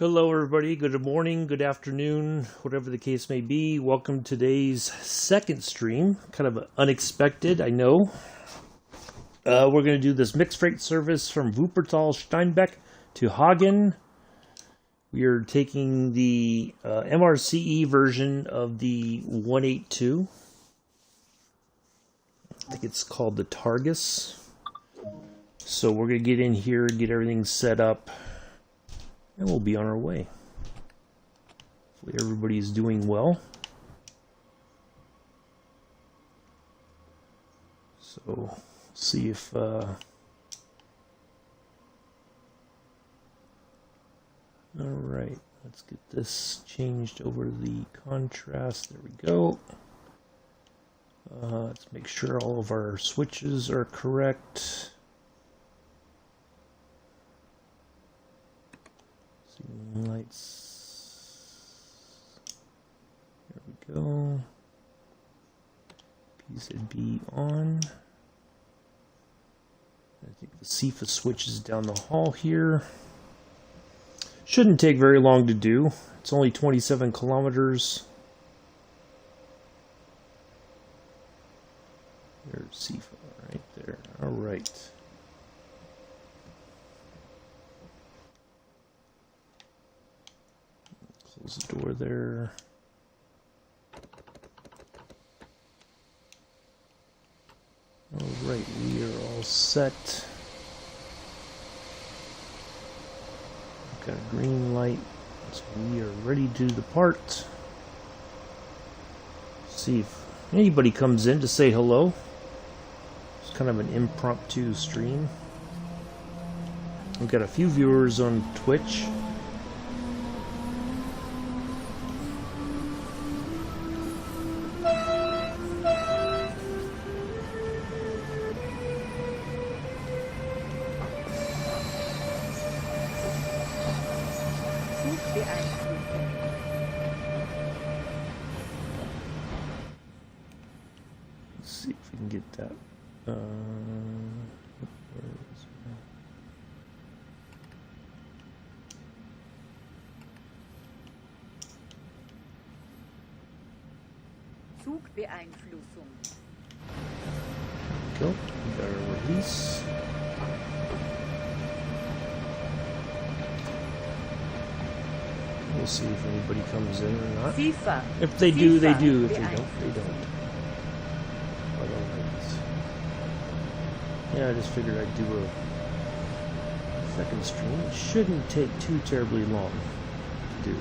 Hello everybody, good morning, good afternoon, whatever the case may be. Welcome to today's second stream. Kind of unexpected, I know. We're going to do this mixed freight service from Wuppertal, Steinbeck to Hagen. We are taking the MRCE version of the 182. I think it's called the Targus. So we're going to get in here, get everything set up, and we'll be on our way. Hopefully everybody's doing well. So, see if alright, let's get this changed over to the contrast. There we go. Let's make sure all of our switches are correct. Lights. There we go. PZB on. I think the CFA switch is down the hall here. Shouldn't take very long to do. It's only 27 kilometers. There's CFA right there. All right. Close the door there. Alright, we are all set. Got a green light, so we are ready to depart. See if anybody comes in to say hello. It's kind of an impromptu stream. We've got a few viewers on Twitch. Zugbeeinflussung. Go. We got our release. We'll see if anybody comes in or not. FIFA. If they do, they do. If they don't, they don't. But yeah, I just figured I'd do a second stream. It shouldn't take too terribly long to do.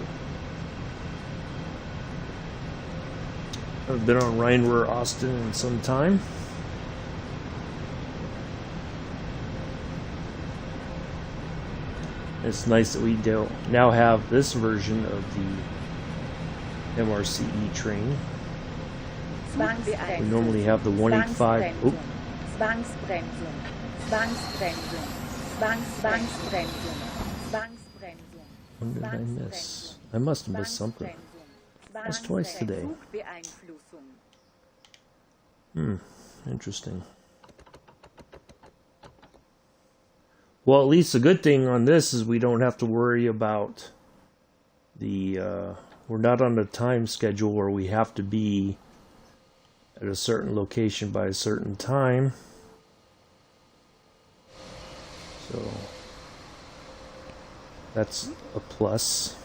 I've been on Rhine-Ruhr Austin in some time. It's nice that we now have this version of the MRCE train. We normally have the 185. Oh. What did I miss? I must have missed something. That's twice today. Interesting. Well, at least the good thing on this is we don't have to worry about the, we're not on a time schedule where we have to be at a certain location by a certain time. So, that's a plus.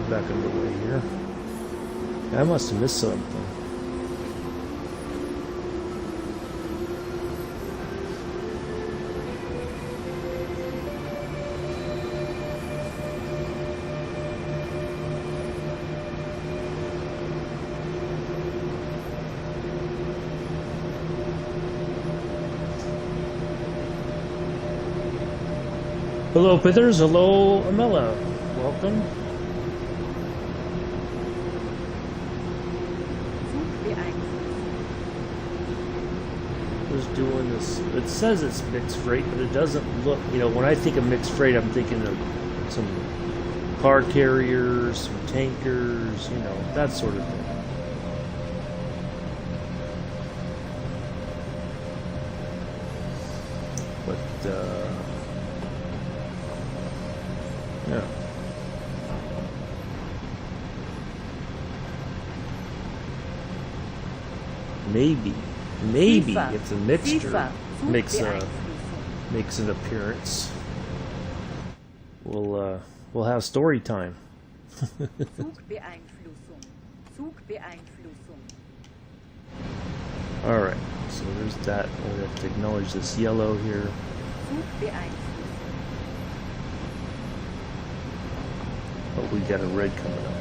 Back underway here. I must have missed something. Hello, Pithers. Hello, Amela. Welcome. Doing this, it says it's mixed freight, but it doesn't look, you know, when I think of mixed freight, I'm thinking of some car carriers, some tankers, you know, that sort of thing. But, yeah. Maybe if the mixture makes an appearance, we'll have story time. All right, so there's that. We have to acknowledge this yellow here. But we got a red coming up.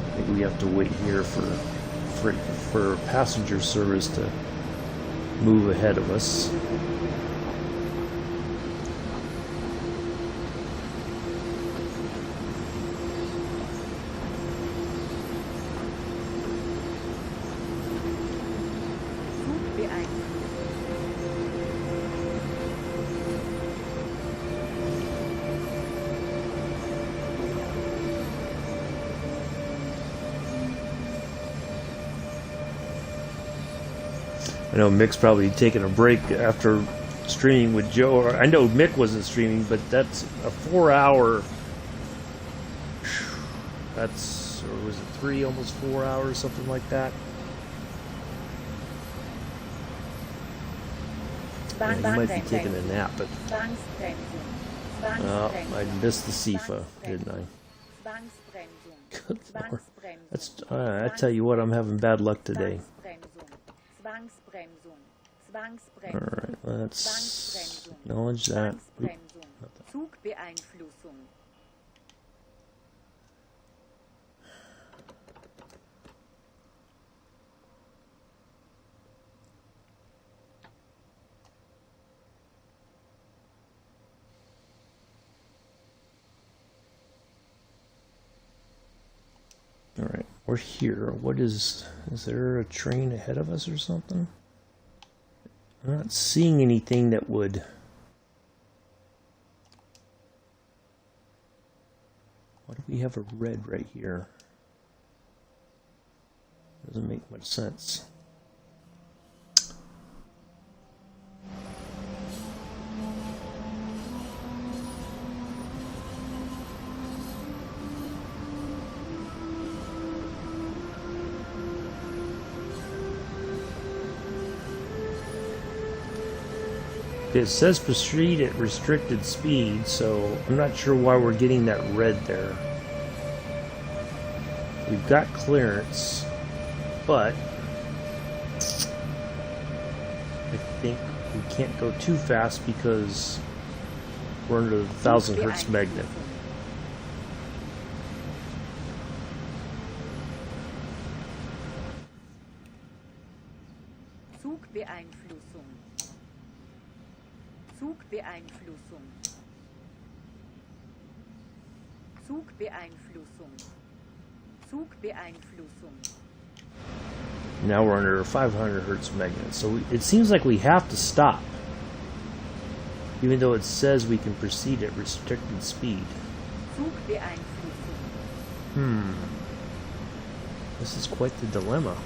I think we have to wait here for passenger service to move ahead of us. I know Mick's probably taking a break after streaming with Joe. I know Mick wasn't streaming, but that's a 4-hour. That's, or was it 3, almost 4 hours, something like that. Yeah, he might be taking a nap, but I missed the SIFA, didn't I? Good Lord. That's, I tell you what, I'm having bad luck today. Alright, let's acknowledge that. Alright, we're here. What is there a train ahead of us or something? I'm not seeing anything that would... Why do we have a red right here? Doesn't make much sense. It says proceed at restricted speed, so I'm not sure why we're getting that red there. We've got clearance, but I think we can't go too fast because we're under the 1000 Hertz magnet. Now we're under a 500 Hertz magnet, so it seems like we have to stop, even though it says we can proceed at restricted speed. This is quite the dilemma.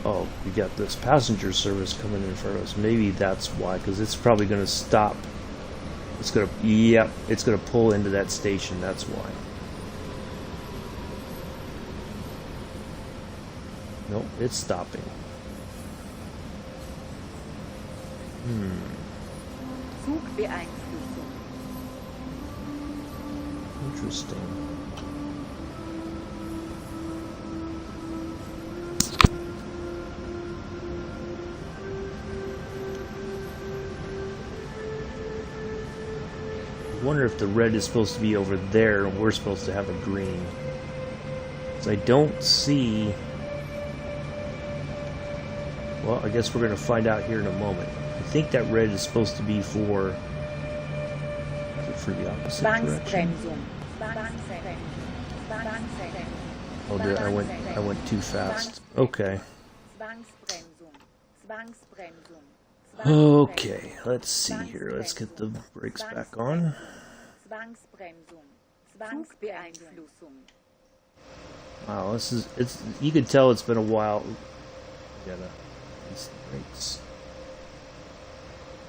Oh, we got this passenger service coming in front of us. Maybe that's why, because it's probably going to stop. It's going to, yep, it's going to pull into that station. That's why. Nope, it's stopping. Interesting. I wonder if the red is supposed to be over there and we're supposed to have a green. So I don't see... Well, I guess we're going to find out here in a moment. I think that red is supposed to be for the opposite direction. Oh, I went too fast. Okay. Okay, let's see here. Let's get the brakes back on. Wow, it's you can tell it's been a while. We gotta these brakes.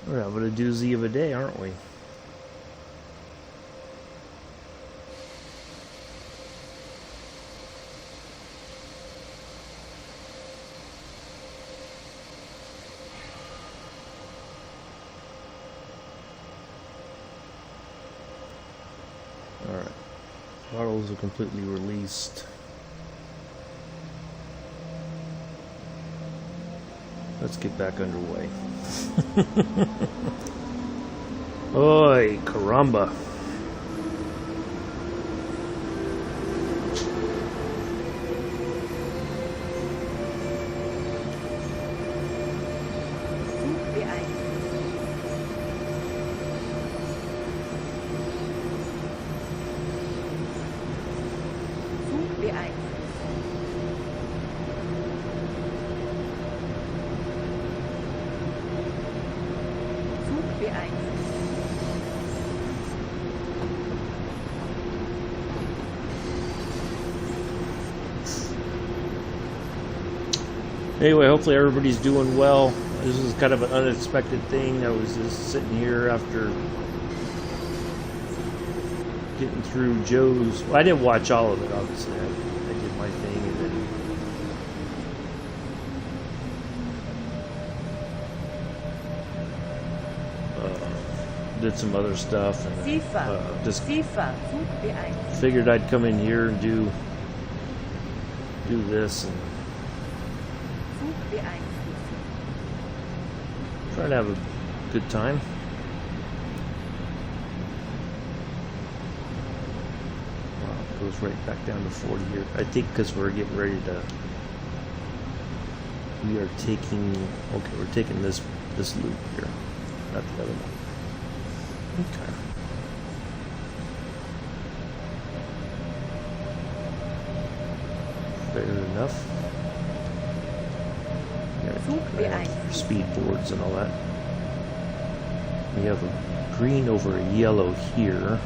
We're having a doozy of a day, aren't we? Alright. Throttles are completely released. Let's get back underway. Oi, caramba. Anyway, hopefully everybody's doing well. This is kind of an unexpected thing. I was just sitting here after getting through Joe's. Well, I didn't watch all of it, obviously. I did my thing and then did some other stuff. And just figured I'd come in here and do this and try to have a good time. Wow, it goes right back down to 40 here. I think because we're getting ready to. We are taking. Okay, we're taking this loop here, not the other one. Okay. Fair enough. Speed boards and all that. We have a green over a yellow here.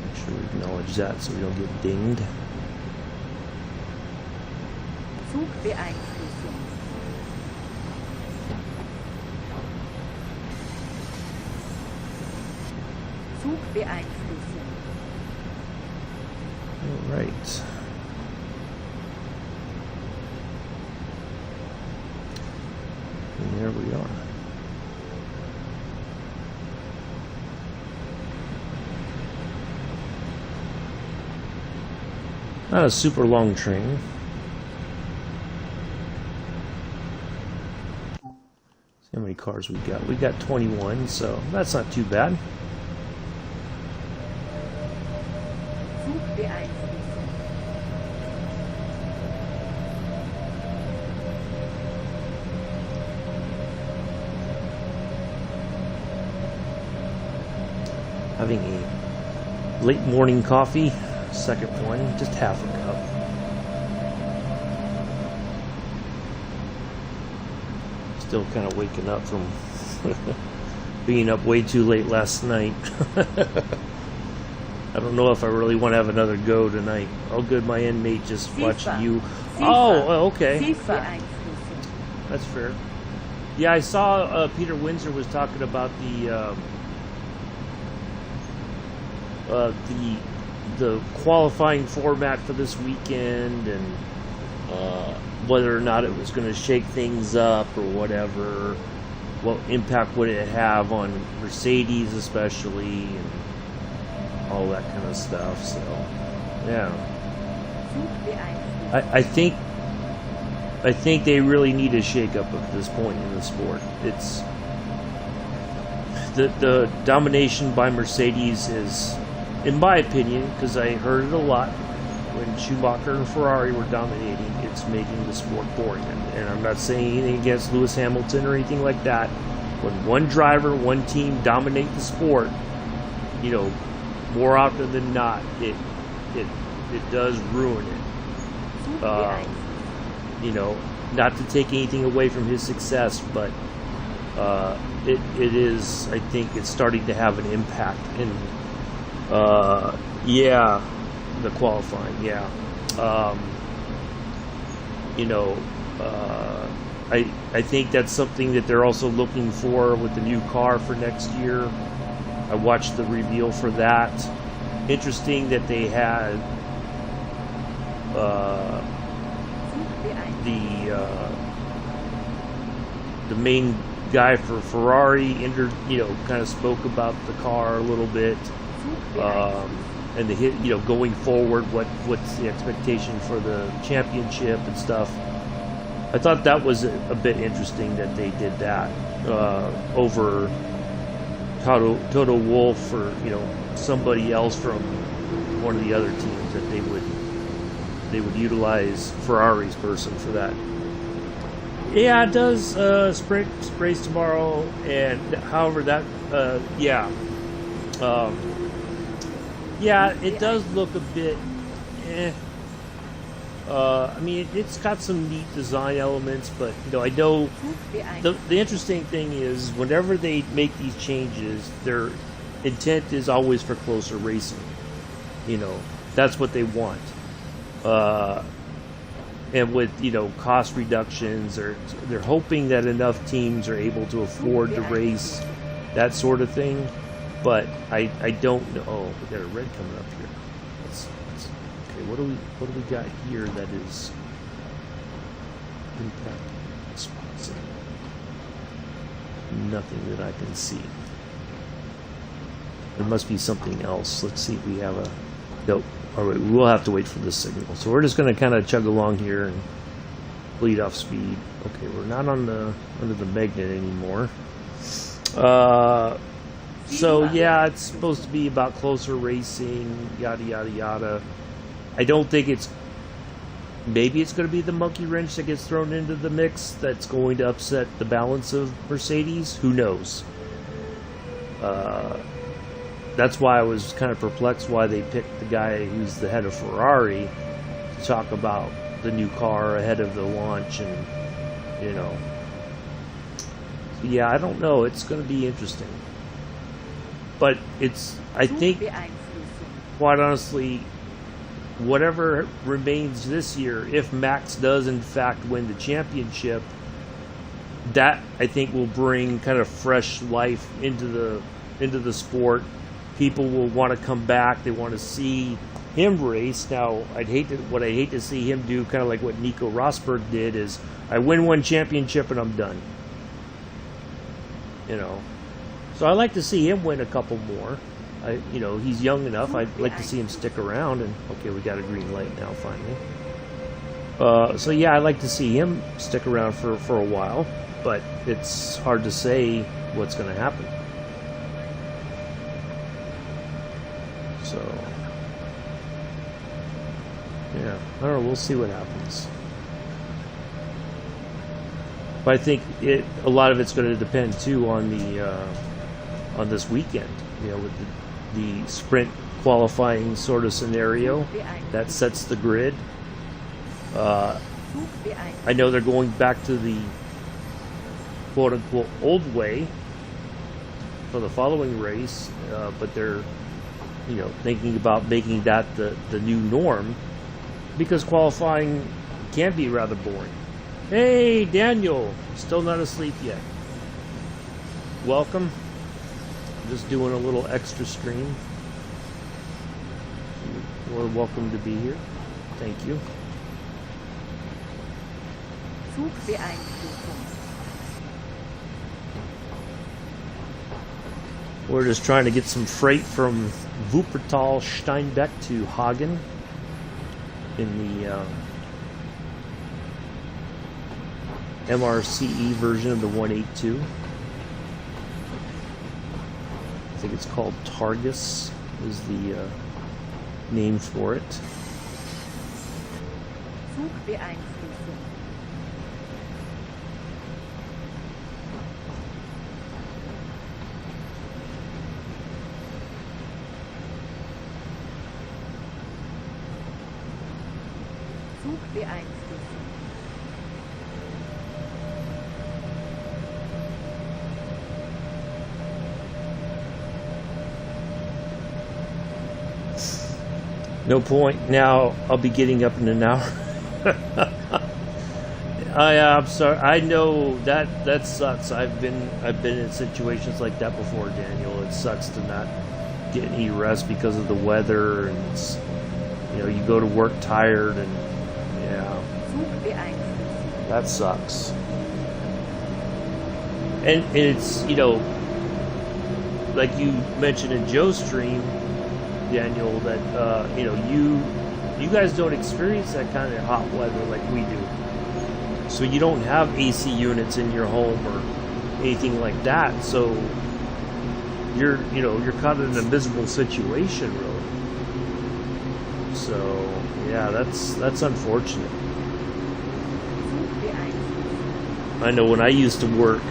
Make sure we acknowledge that so we don't get dinged. All right. And there we are. Not a super long train. See how many cars we got. We got 21, so that's not too bad. Having a late morning coffee, second one, just half a cup. Still kind of waking up from being up way too late last night. I don't know if I really want to have another go tonight. Oh good, my inmate just watched you. Oh, okay. That's fair. Yeah, I saw Peter Windsor was talking about the qualifying format for this weekend and whether or not it was going to shake things up or whatever. What impact would it have on Mercedes especially and all that kind of stuff. So yeah, I think they really need a shake up at this point in the sport. It's the domination by Mercedes is, in my opinion, because I heard it a lot when Schumacher and Ferrari were dominating, it's making the sport boring. And I'm not saying anything against Lewis Hamilton or anything like that. When one driver, one team dominate the sport, you know, more often than not, it does ruin it. You know, not to take anything away from his success, but it is, I think it's starting to have an impact in the qualifying. You know, I think that's something that they're also looking for with the new car for next year. I watched the reveal for that. Interesting that they had the main guy for Ferrari kind of spoke about the car a little bit, and going forward, what's the expectation for the championship and stuff. I thought that was a bit interesting that they did that over Toto Wolff or somebody else from one of the other teams, that they would utilize Ferrari's person for that. Yeah, it does sprays tomorrow, and however that it does look a bit I mean, it's got some neat design elements, but I know the interesting thing is whenever they make these changes, their intent is always for closer racing. That's what they want. And with cost reductions, they're hoping that enough teams are able to afford to race, that sort of thing. But I don't know. Oh, we got a red coming up here. Okay, what do we got here that is impacting this one? Nothing that I can see. There must be something else. Let's see if we have a... Nope. Alright, we'll have to wait for this signal. So we're just going to kind of chug along here and bleed off speed. Okay, we're not under the magnet anymore. So yeah, it's supposed to be about closer racing, yada yada yada. I don't think maybe it's going to be the monkey wrench that gets thrown into the mix that's going to upset the balance of Mercedes. Who knows? That's why I was kind of perplexed why they picked the guy who's the head of Ferrari to talk about the new car ahead of the launch, and So yeah, I don't know. It's going to be interesting, but I think, quite honestly, whatever remains this year, if Max does in fact win the championship, that I think will bring kind of fresh life into the sport. People will want to come back. They want to see him race. Now, I'd hate to see him do kind of like what Nico Rosberg did, is I win one championship and I'm done. So I like to see him win a couple more. He's young enough. I'd like to see him stick around. And okay, we got a green light now finally. So yeah, I'd like to see him stick around for a while, but it's hard to say what's going to happen. So yeah, I don't know. We'll see what happens. But I think a lot of it's going to depend too on this weekend. With the sprint qualifying sort of scenario that sets the grid. I know they're going back to the quote unquote old way for the following race, but they're thinking about making that the new norm, because qualifying can be rather boring. Hey, Daniel, still not asleep yet. Welcome. I'm just doing a little extra stream. You're welcome to be here. Thank you. We're just trying to get some freight from Wuppertal Steinbeck to Hagen in the MRCE version of the 182. I think it's called Targus is the name for it. No point. Now I'll be getting up in an hour. I'm sorry. I know that sucks. I've been in situations like that before, Daniel. It sucks to not get any rest because of the weather, and it's, you go to work tired, and yeah, that sucks. And it's like you mentioned in Joe's stream, Daniel, that you guys don't experience that kind of hot weather like we do. So you don't have AC units in your home or anything like that. So you're caught in a miserable situation, really. So yeah, that's unfortunate. I know when I used to work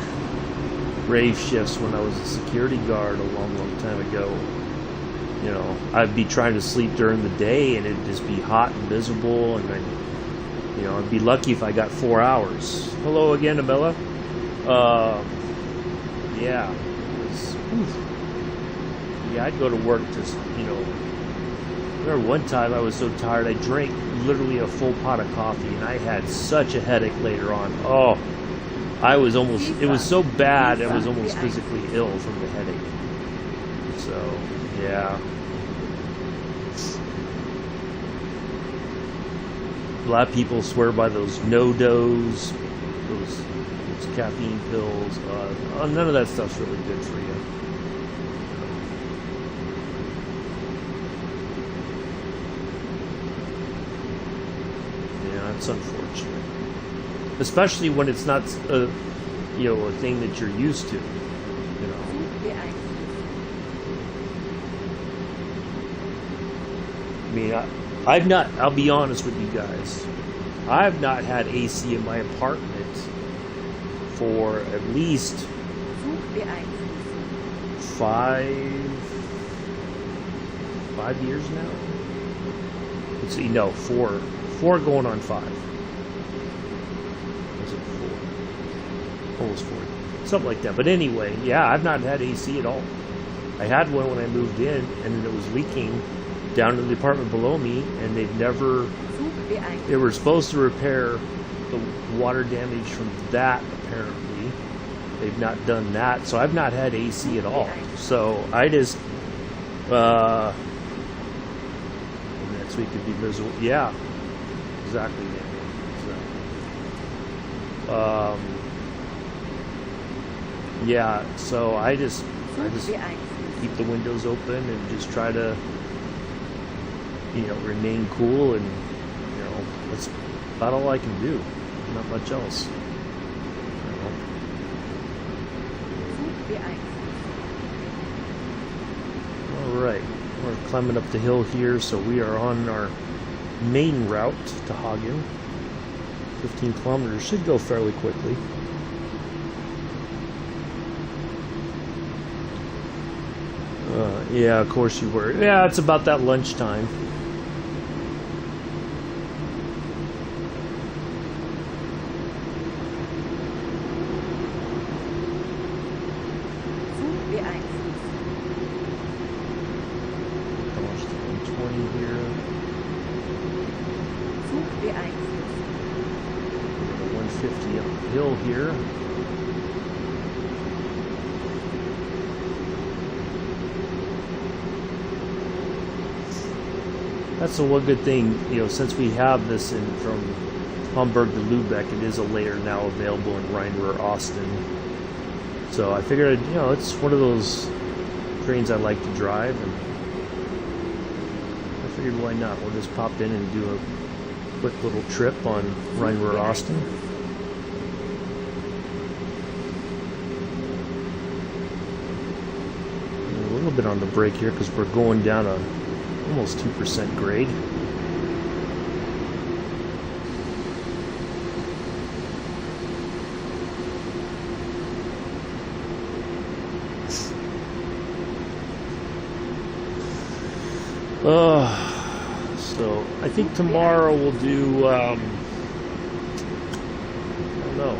rave shifts when I was a security guard a long time ago, I'd be trying to sleep during the day and it'd just be hot and miserable, and I'd be lucky if I got 4 hours. Hello again, Abella. Yeah, I'd go to work just, I remember one time I was so tired I drank literally a full pot of coffee, and I had such a headache later on. Oh, it was so bad I was almost physically ill from the headache. So, yeah. A lot of people swear by those no-dos, those caffeine pills. None of that stuff's really good for you. Yeah, it's unfortunate. Especially when it's not a thing that you're used to. I mean, I'll be honest with you guys, I've not had AC in my apartment for at least 5 years now. Let's see, no, 4 going on 5. Was it 4? Almost 4. Something like that. But anyway, yeah, I've not had AC at all. I had one when I moved in, and it was leaking down to the apartment below me, and they were supposed to repair the water damage from that. Apparently they've not done that, so I've not had AC at all. So I just next week could be miserable. Yeah, exactly. So, yeah, so I just keep the windows open and just try to remain cool, and that's about all I can do. Not much else. Alright, we're climbing up the hill here, so we are on our main route to Hagen. 15 kilometers, should go fairly quickly. Yeah, of course you were. Yeah, it's about that lunchtime. Almost 120 here. 150 up the hill here. That's the one good thing, since we have this from Hamburg to Lübeck, it is a layer now available in RRO Austin. So I figured, it's one of those trains I like to drive, and I figured why not? We'll just pop in and do a quick little trip on RRO Austin. A little bit on the brake here because we're going down a almost 2% grade. So I think tomorrow we'll do know.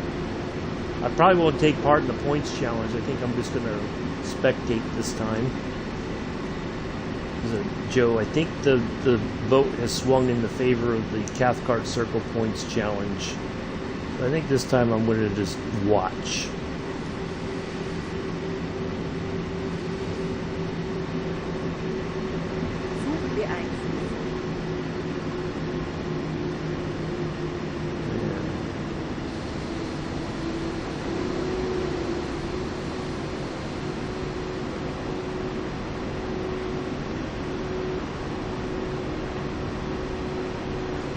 I probably won't take part in the points challenge. I think I'm just going to spectate this time. Joe, I think the vote has swung in the favor of the Cathcart Circle Points Challenge. I think this time I'm going to just watch.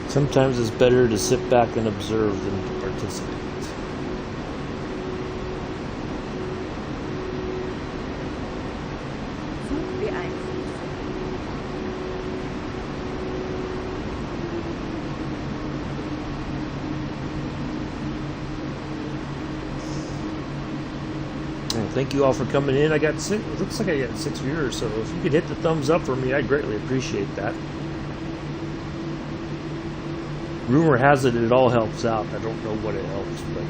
Sometimes it's better to sit back and observe than to participate. Thank you all for coming in. I got six, it looks like I got 6 viewers, so if you could hit the thumbs up for me, I'd greatly appreciate that. Rumor has it it all helps out. I don't know what it helps, but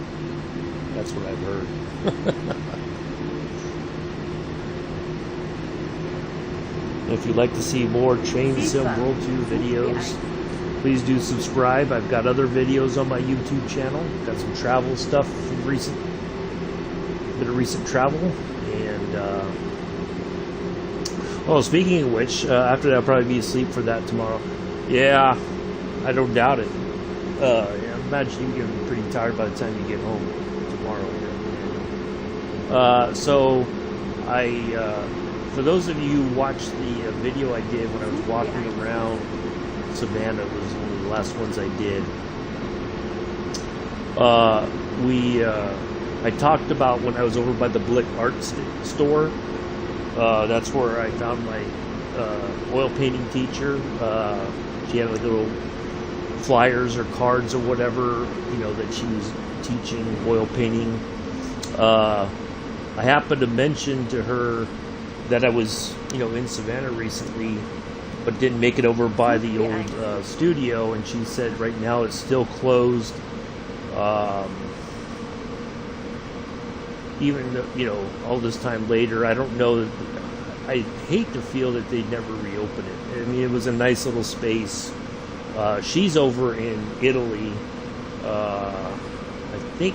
that's what I've heard. If you'd like to see more Train Sim World 2 videos, please do subscribe. I've got other videos on my YouTube channel. Got some travel stuff from recent travel. And oh, speaking of which, after that I'll probably be asleep for that tomorrow. Yeah, I don't doubt it. Yeah, I imagine you're going to be pretty tired by the time you get home tomorrow. So for those of you who watched the video I did when I was walking around Savannah, it was one of the last ones I did. I talked about when I was over by the Blick Art store. That's where I found my oil painting teacher. She had like little flyers or cards or whatever, you know, that she was teaching oil painting. I happened to mention to her that I was, you know, in Savannah recently, but didn't make it over by the old studio, and she said right now it's still closed. Even though, you know, all this time later, I don't know. I hate to feel that they'd never reopen it. I mean, it was a nice little space. She's over in Italy, I think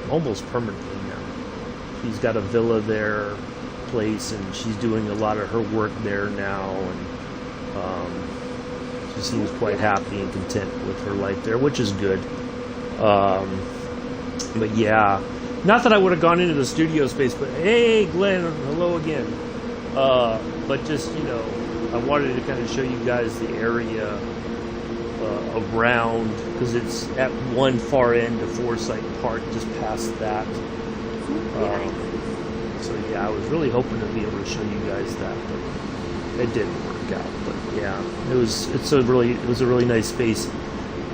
almost permanently now. She's got a villa there, place, and she's doing a lot of her work there now, and she seems quite happy and content with her life there, which is good. But yeah, not that I would have gone into the studio space, but hey, Glenn, hello again. But just, you know, I wanted to kind of show you guys the area around, because it's at one far end of Forsyth Park, just past that. So yeah, I was really hoping to be able to show you guys that, but it didn't work out. But yeah, it was a really nice space.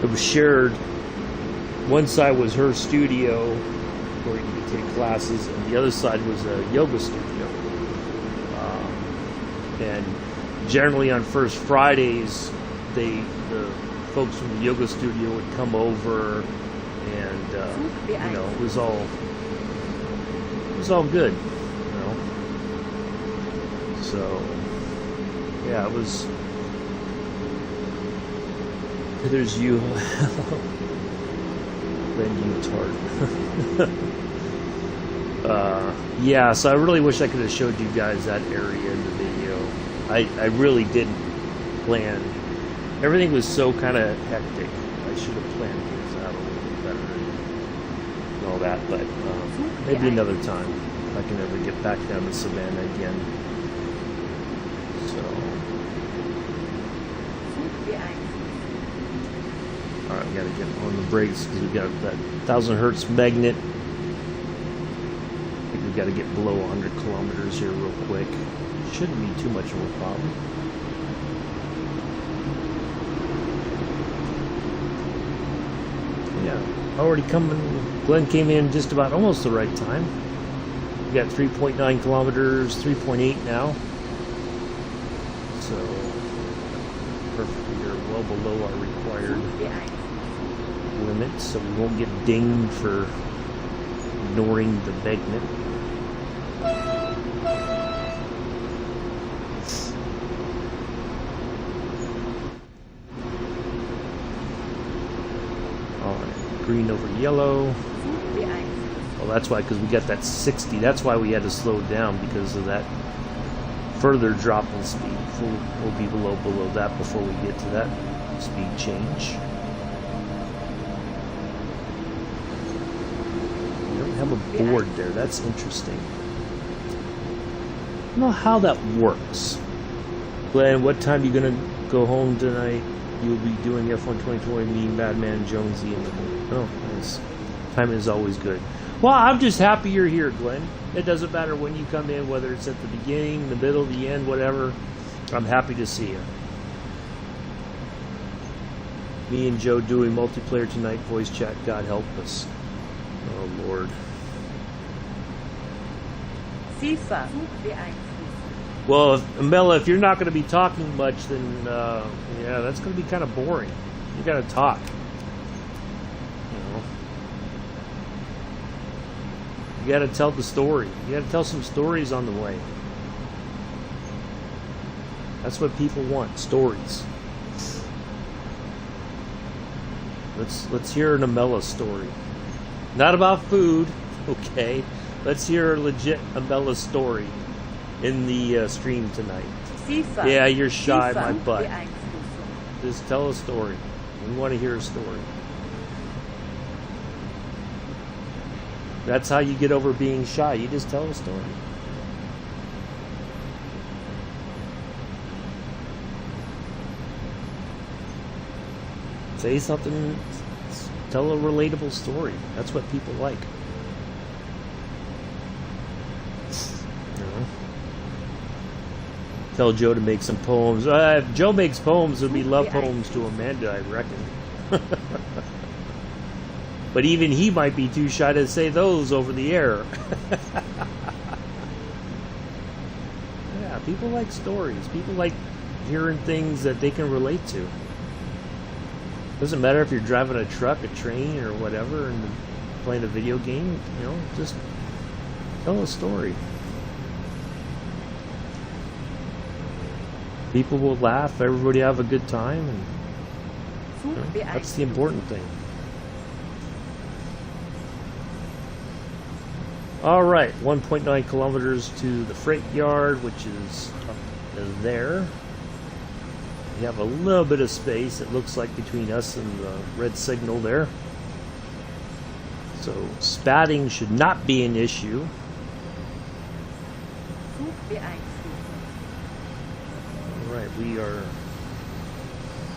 It was shared. One side was her studio where you could take classes, and the other side was a yoga studio. And generally on first Fridays, the folks from the yoga studio would come over, and you know, it was all good, you know. So yeah, it was. There's you. Then you tart. Yeah, so I really wish I could have showed you guys that area in the video. I really didn't plan. Everything was so kind of hectic. I should have planned things out a little better and all that, but maybe another time if I can ever get back down to Savannah again. So. Alright, we gotta get on the brakes because we got that 1,000 hertz magnet. I think we gotta get below 100 kilometers here real quick. Shouldn't be too much of a problem. Yeah, already coming. Glenn came in just about almost the right time. We got 3.9 kilometers, 3.8 now. So, perfect. We're well below our required. limit, so we won't get dinged for ignoring the magnet. Alright, green over yellow. Well, that's why, because we got that 60. That's why we had to slow down, because of that further drop in speed. We'll be below that before we get to that speed change. We don't have a board there. That's interesting. I don't know how that works. Glenn, what time are you going to go home tonight? You'll be doing F1 2020, me, Badman, Jonesy, and oh, nice. Timing is always good. Well, I'm just happy you're here, Glenn. It doesn't matter when you come in, whether it's at the beginning, the middle, the end, whatever. I'm happy to see you. Me and Joe doing multiplayer tonight, voice chat. God help us. Oh, Lord. Well, Mela, if you're not going to be talking much, then, yeah, that's going to be kind of boring. You got to talk. You got to tell the story. You got to tell some stories on the way. That's what people want, stories. Let's hear an Amela story. Not about food, okay? Let's hear a legit Amela story in the stream tonight. Yeah, you're shy, my butt. Just tell a story. We want to hear a story. That's how you get over being shy. You just tell a story. Say something. Tell a relatable story. That's what people like. You know? Tell Joe to make some poems. If Joe makes poems, it would be love poems to Amanda, I reckon. But even he might be too shy to say those over the air. Yeah, people like stories. People like hearing things that they can relate to. Doesn't matter if you're driving a truck, a train, or whatever, and playing a video game, you know, just tell a story. People will laugh, everybody have a good time, and you know, that's the important thing. All right, 1.9 kilometers to the freight yard, which is up there. We have a little bit of space, it looks like, between us and the red signal there. So spatting should not be an issue. All right,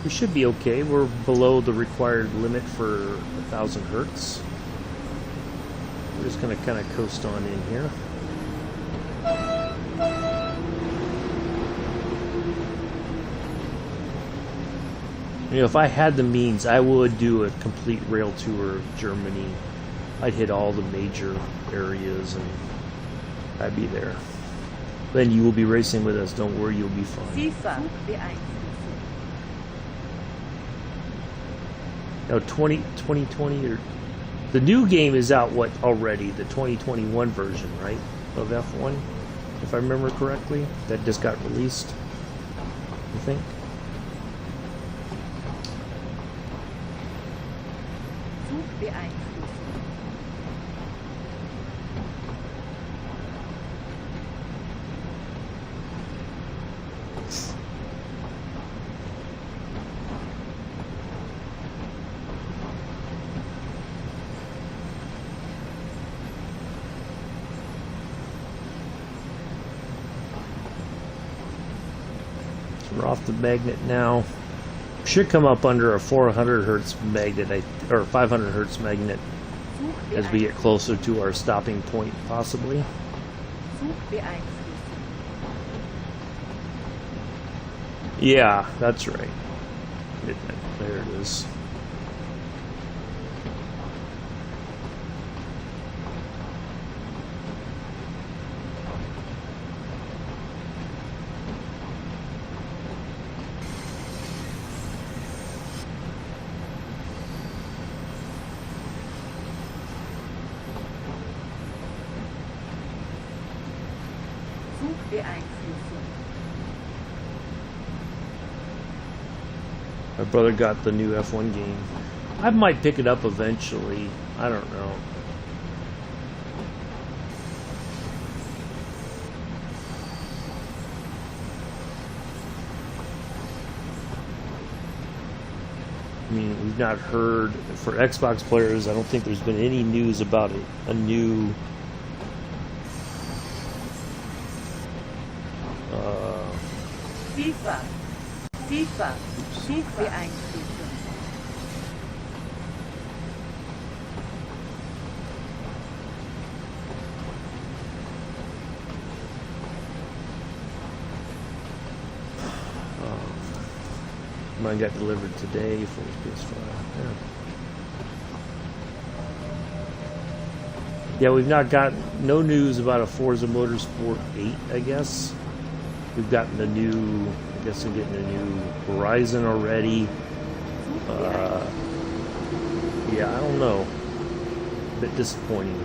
we should be okay. We're below the required limit for 1,000 hertz. We're just going to kind of coast on in here. You know, if I had the means, I would do a complete rail tour of Germany. I'd hit all the major areas and I'd be there. Then you will be racing with us. Don't worry, you'll be fine. Now 2020 or the new game is out already, the 2021 version, right, of F1, if I remember correctly. That just got released, I think. We're off the magnet now. Should come up under a 400 hertz magnet, or 500 hertz magnet, as we get closer to our stopping point, possibly. Yeah, that's right. There it is. My brother got the new F1 game. I might pick it up eventually. I don't know. I mean, we've not heard, for Xbox players, I don't think there's been any news about it. A new FIFA beeinflussen. Mine got delivered today for his PS5. Yeah, we've not got no news about a Forza Motorsport 8, I guess. We've gotten a new, I guess we're getting a new Horizon already. Yeah, I don't know. A bit disappointing.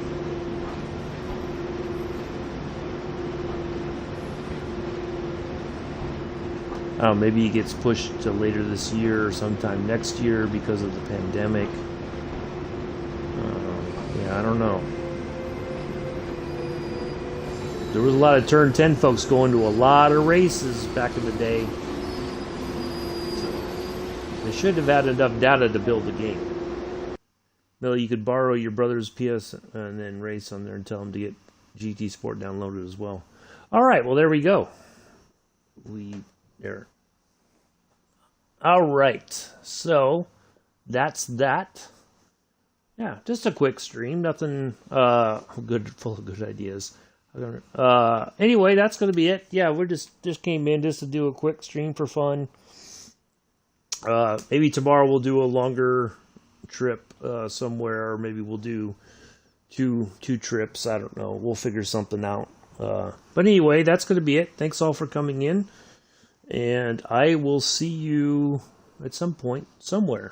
Maybe it gets pushed to later this year or sometime next year because of the pandemic. Yeah, I don't know. There was a lot of Turn 10 folks going to a lot of races back in the day. So they should have had enough data to build the game. No, you could borrow your brother's PS and then race on there and tell him to get GT Sport downloaded as well. All right, well, there we go. There. All right, so that's that. Yeah, just a quick stream. Nothing full of good ideas. Anyway, that's going to be it. Yeah, we're just came in just to do a quick stream for fun. Maybe tomorrow we'll do a longer trip somewhere, or maybe we'll do two trips. I don't know. We'll figure something out. But anyway, that's going to be it. Thanks all for coming in. And I will see you at some point, somewhere.